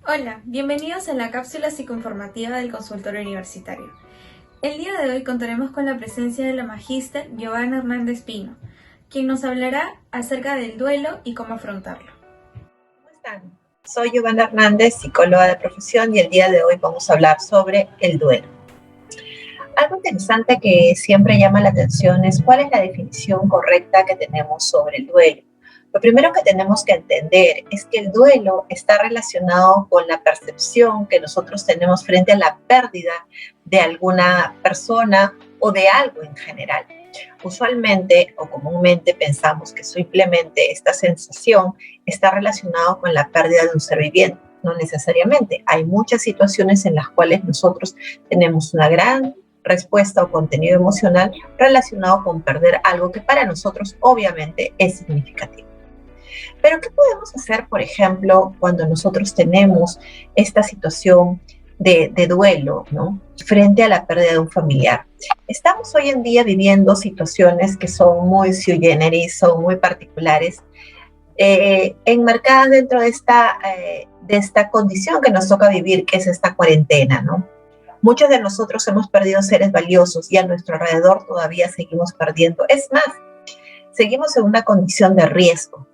Hola, bienvenidos a la cápsula psicoinformativa del consultorio universitario. El día de hoy contaremos con la presencia de la magíster Giovanna Hernández Pino, quien nos hablará acerca del duelo y cómo afrontarlo. ¿Cómo están? Soy Giovanna Hernández, psicóloga de profesión, y el día de hoy vamos a hablar sobre el duelo. Algo interesante que siempre llama la atención es cuál es la definición correcta que tenemos sobre el duelo. Lo primero que tenemos que entender es que el duelo está relacionado con la percepción que nosotros tenemos frente a la pérdida de alguna persona o de algo en general. Usualmente o comúnmente pensamos que simplemente esta sensación está relacionada con la pérdida de un ser viviente. No necesariamente. Hay muchas situaciones en las cuales nosotros tenemos una gran respuesta o contenido emocional relacionado con perder algo que para nosotros obviamente es significativo. Pero ¿qué podemos hacer, por ejemplo, cuando nosotros tenemos esta situación de duelo, ¿no?, frente a la pérdida de un familiar? Estamos hoy en día viviendo situaciones que son muy sui generis, son muy particulares, enmarcadas dentro de esta condición que nos toca vivir, que es esta cuarentena, ¿no? Muchos de nosotros hemos perdido seres valiosos y a nuestro alrededor todavía seguimos perdiendo. Es más, seguimos en una condición de riesgo.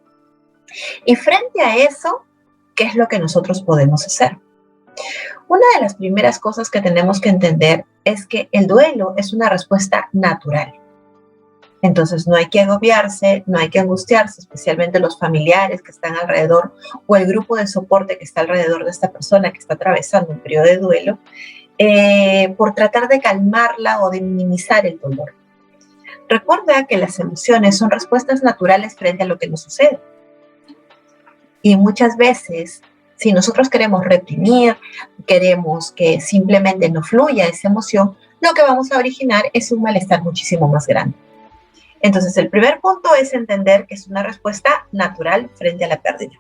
Y frente a eso, ¿qué es lo que nosotros podemos hacer? Una de las primeras cosas que tenemos que entender es que el duelo es una respuesta natural. Entonces no hay que agobiarse, no hay que angustiarse, especialmente los familiares que están alrededor o el grupo de soporte que está alrededor de esta persona que está atravesando un periodo de duelo, por tratar de calmarla o de minimizar el dolor. Recuerda que las emociones son respuestas naturales frente a lo que nos sucede. Y muchas veces, si nosotros queremos reprimir, queremos que simplemente no fluya esa emoción, lo que vamos a originar es un malestar muchísimo más grande. Entonces, el primer punto es entender que es una respuesta natural frente a la pérdida.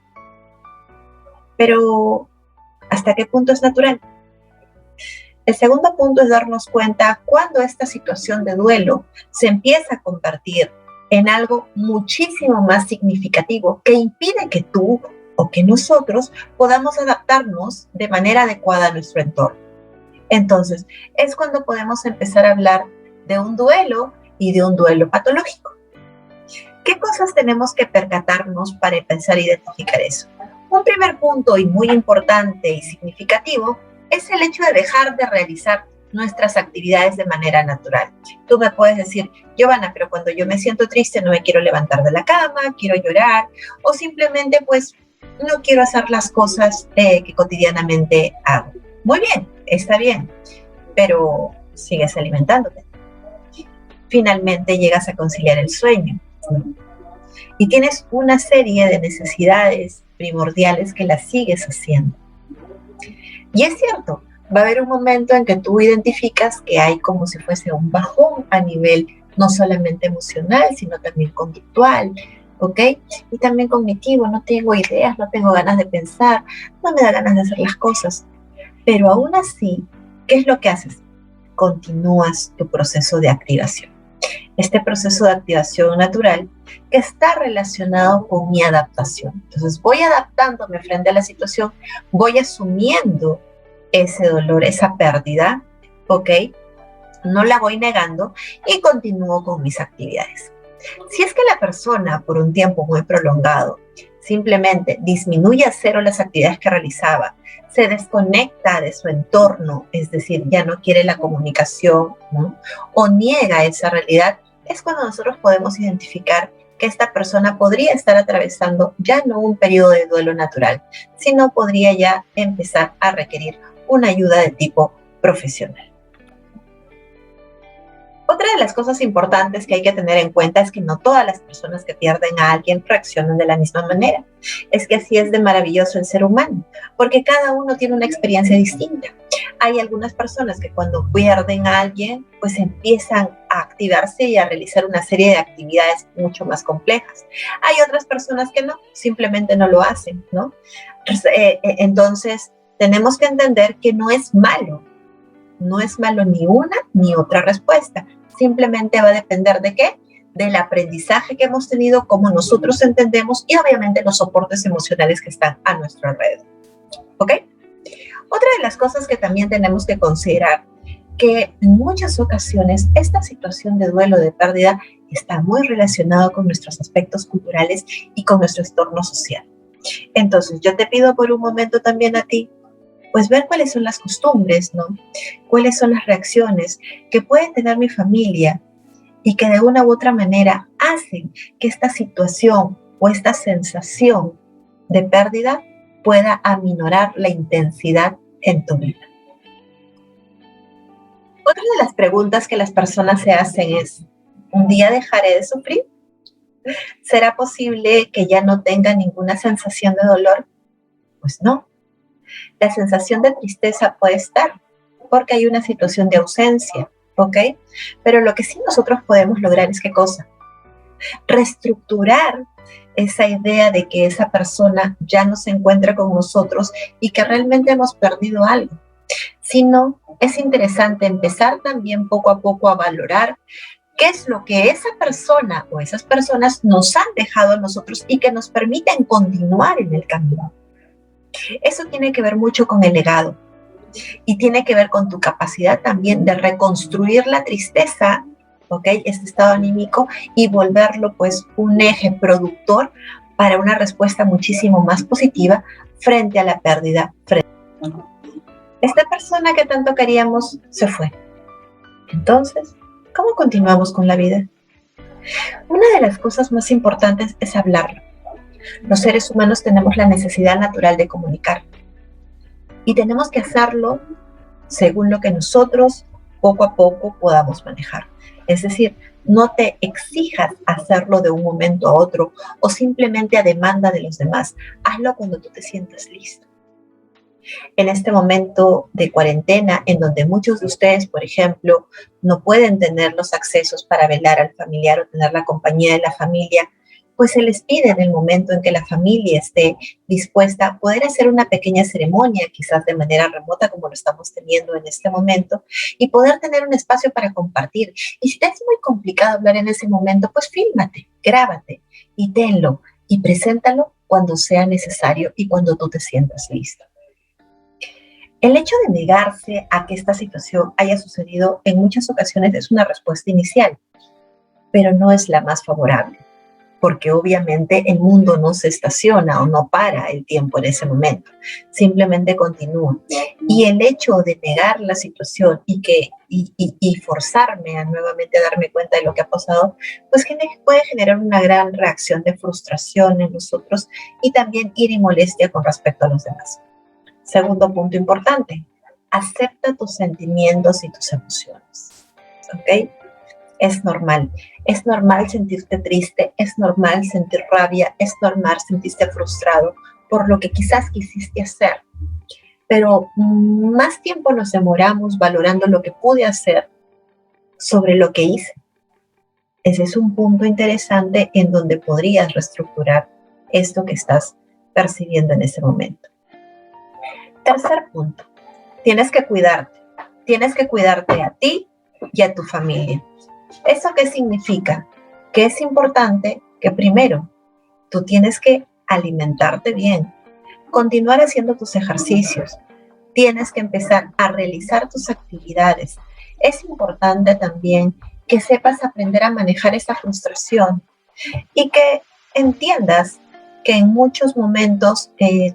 Pero, ¿hasta qué punto es natural? El segundo punto es darnos cuenta cuando esta situación de duelo se empieza a convertir en algo muchísimo más significativo que impide que tú o que nosotros podamos adaptarnos de manera adecuada a nuestro entorno. Entonces, es cuando podemos empezar a hablar de un duelo y de un duelo patológico. ¿Qué cosas tenemos que percatarnos para empezar a identificar eso? Un primer punto y muy importante y significativo es el hecho de dejar de realizar nuestras actividades de manera natural. Tú me puedes decir, Giovanna, pero cuando yo me siento triste no me quiero levantar de la cama, quiero llorar, o simplemente pues no quiero hacer las cosas que cotidianamente hago. Muy bien, está bien, pero sigues alimentándote. Finalmente llegas a conciliar el sueño, ¿no? Y tienes una serie de necesidades primordiales que las sigues haciendo. Y es cierto, va a haber un momento en que tú identificas que hay como si fuese un bajón a nivel no solamente emocional, sino también conductual, ¿ok? Y también cognitivo, no tengo ideas, no tengo ganas de pensar, no me da ganas de hacer las cosas. Pero aún así, ¿qué es lo que haces? Continúas tu proceso de activación. Este proceso de activación natural que está relacionado con mi adaptación. Entonces voy adaptándome frente a la situación, voy asumiendo ese dolor, esa pérdida, ¿ok? No la voy negando y continúo con mis actividades. Si es que la persona por un tiempo muy prolongado simplemente disminuye a cero las actividades que realizaba, se desconecta de su entorno, es decir, ya no quiere la comunicación, ¿no?, o niega esa realidad, es cuando nosotros podemos identificar que esta persona podría estar atravesando ya no un periodo de duelo natural, sino podría ya empezar a requerir una ayuda de tipo profesional. Otra de las cosas importantes que hay que tener en cuenta es que no todas las personas que pierden a alguien reaccionan de la misma manera. Es que así es de maravilloso el ser humano, porque cada uno tiene una experiencia distinta. Hay algunas personas que cuando pierden a alguien, pues empiezan a activarse y a realizar una serie de actividades mucho más complejas. Hay otras personas que no, simplemente no lo hacen, ¿no? Entonces, tenemos que entender que no es malo ni una ni otra respuesta. Simplemente va a depender de qué, del aprendizaje que hemos tenido, cómo nosotros entendemos y obviamente los soportes emocionales que están a nuestro alrededor. ¿Ok? Otra de las cosas que también tenemos que considerar, que en muchas ocasiones esta situación de duelo, de pérdida, está muy relacionado con nuestros aspectos culturales y con nuestro entorno social. Entonces, yo te pido por un momento también a ti, pues ver cuáles son las costumbres, ¿no? Cuáles son las reacciones que puede tener mi familia y que de una u otra manera hacen que esta situación o esta sensación de pérdida pueda aminorar la intensidad en tu vida. Otra de las preguntas que las personas se hacen es, ¿un día dejaré de sufrir? ¿Será posible que ya no tenga ninguna sensación de dolor? Pues no. La sensación de tristeza puede estar porque hay una situación de ausencia, ¿ok? Pero lo que sí nosotros podemos lograr es ¿qué cosa? Reestructurar esa idea de que esa persona ya no se encuentra con nosotros y que realmente hemos perdido algo. Sino es interesante empezar también poco a poco a valorar qué es lo que esa persona o esas personas nos han dejado a nosotros y que nos permiten continuar en el camino. Eso tiene que ver mucho con el legado y tiene que ver con tu capacidad también de reconstruir la tristeza, ¿ok? Este estado anímico y volverlo pues un eje productor para una respuesta muchísimo más positiva frente a la pérdida. Esta persona que tanto queríamos se fue. Entonces, ¿cómo continuamos con la vida? Una de las cosas más importantes es hablarlo. Los seres humanos tenemos la necesidad natural de comunicar y tenemos que hacerlo según lo que nosotros poco a poco podamos manejar. Es decir, no te exijas hacerlo de un momento a otro o simplemente a demanda de los demás. Hazlo cuando tú te sientas listo. En este momento de cuarentena, en donde muchos de ustedes, por ejemplo, no pueden tener los accesos para velar al familiar o tener la compañía de la familia, pues se les pide en el momento en que la familia esté dispuesta a poder hacer una pequeña ceremonia, quizás de manera remota como lo estamos teniendo en este momento, y poder tener un espacio para compartir. Y si te es muy complicado hablar en ese momento, pues fílmate, grábate y tenlo y preséntalo cuando sea necesario y cuando tú te sientas listo. El hecho de negarse a que esta situación haya sucedido en muchas ocasiones es una respuesta inicial, pero no es la más favorable, porque obviamente el mundo no se estaciona o no para el tiempo en ese momento, simplemente continúa. Y el hecho de negar la situación y forzarme a nuevamente darme cuenta de lo que ha pasado, pues puede generar una gran reacción de frustración en nosotros y también ira y molestia con respecto a los demás. Segundo punto importante, acepta tus sentimientos y tus emociones, ¿ok? Es normal sentirte triste, es normal sentir rabia, es normal sentirte frustrado por lo que quizás quisiste hacer, pero más tiempo nos demoramos valorando lo que pude hacer sobre lo que hice. Ese es un punto interesante en donde podrías reestructurar esto que estás percibiendo en ese momento. Tercer punto, tienes que cuidarte a ti y a tu familia. ¿Eso qué significa? Que es importante que primero tú tienes que alimentarte bien, continuar haciendo tus ejercicios, tienes que empezar a realizar tus actividades. Es importante también que sepas aprender a manejar esa frustración y que entiendas que en muchos momentos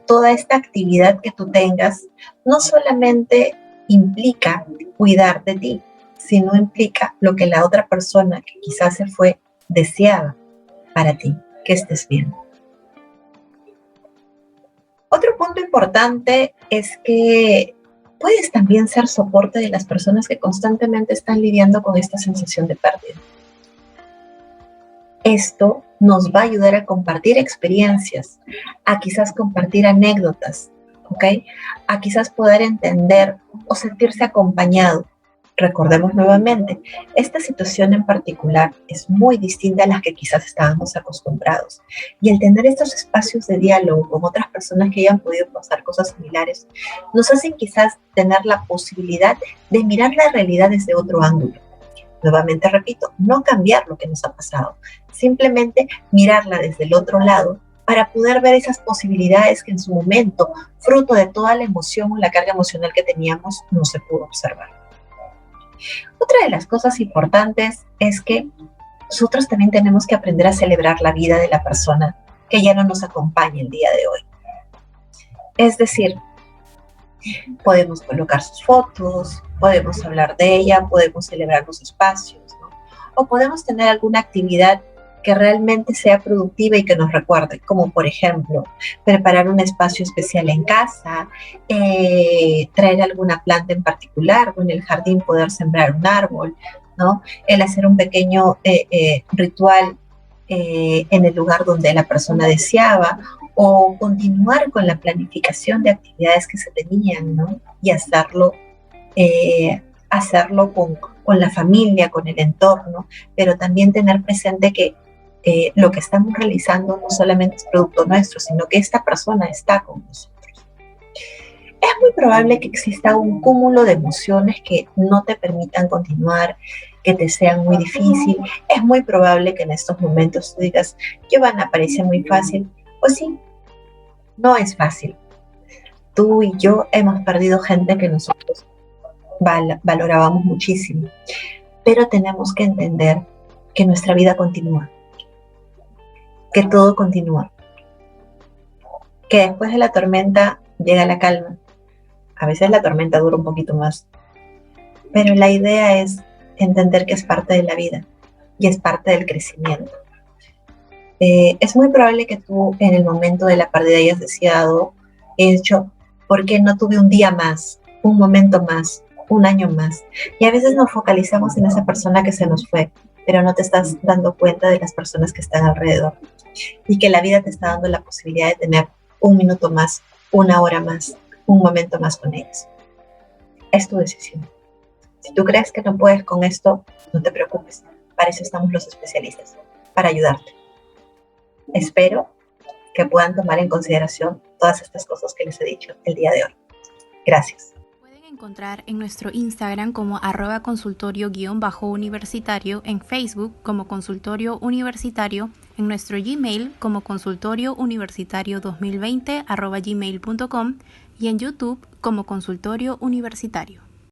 toda esta actividad que tú tengas no solamente implica cuidar de ti, sino implica lo que la otra persona que quizás se fue deseaba para ti, que estés bien. Otro punto importante es que puedes también ser soporte de las personas que constantemente están lidiando con esta sensación de pérdida. Esto nos va a ayudar a compartir experiencias, a quizás compartir anécdotas, ¿ok? A quizás poder entender o sentirse acompañado. Recordemos nuevamente, esta situación en particular es muy distinta a las que quizás estábamos acostumbrados. Y el tener estos espacios de diálogo con otras personas que hayan podido pasar cosas similares, nos hacen quizás tener la posibilidad de mirar la realidad desde otro ángulo. Nuevamente repito, no cambiar lo que nos ha pasado, simplemente mirarla desde el otro lado para poder ver esas posibilidades que en su momento, fruto de toda la emoción o la carga emocional que teníamos, no se pudo observar. Otra de las cosas importantes es que nosotros también tenemos que aprender a celebrar la vida de la persona que ya no nos acompaña el día de hoy. Es decir, podemos colocar sus fotos, podemos hablar de ella, podemos celebrar los espacios, ¿no? O podemos tener alguna actividad que realmente sea productiva y que nos recuerde, como por ejemplo, preparar un espacio especial en casa, traer alguna planta en particular, o en el jardín poder sembrar un árbol, ¿no? El hacer un pequeño ritual en el lugar donde la persona deseaba, o continuar con la planificación de actividades que se tenían, ¿no? Y hacerlo con la familia, con el entorno, pero también tener presente que lo que estamos realizando no solamente es producto nuestro, sino que esta persona está con nosotros. Es muy probable que exista un cúmulo de emociones que no te permitan continuar, que te sean muy difícil. Es muy probable que en estos momentos tú digas, Giovanna, parece muy fácil. Pues sí, no es fácil. Tú y yo hemos perdido gente que nosotros valorábamos muchísimo, pero tenemos que entender que nuestra vida continúa, que todo continúa, que después de la tormenta llega la calma. A veces la tormenta dura un poquito más, pero la idea es entender que es parte de la vida y es parte del crecimiento. Es muy probable que tú en el momento de la pérdida hayas deseado, hecho, ¿por qué no tuve un día más, un momento más, un año más? Y a veces nos focalizamos en esa persona que se nos fue, pero no te estás dando cuenta de las personas que están alrededor y que la vida te está dando la posibilidad de tener un minuto más, una hora más, un momento más con ellos. Es tu decisión. Si tú crees que no puedes con esto, no te preocupes. Para eso estamos los especialistas, para ayudarte. Espero que puedan tomar en consideración todas estas cosas que les he dicho el día de hoy. Gracias. Pueden encontrar en nuestro Instagram como @consultorio_universitario, en Facebook como Consultorio Universitario, en nuestro Gmail como consultoriouniversitario2020 @gmail.com y en YouTube como Consultorio Universitario.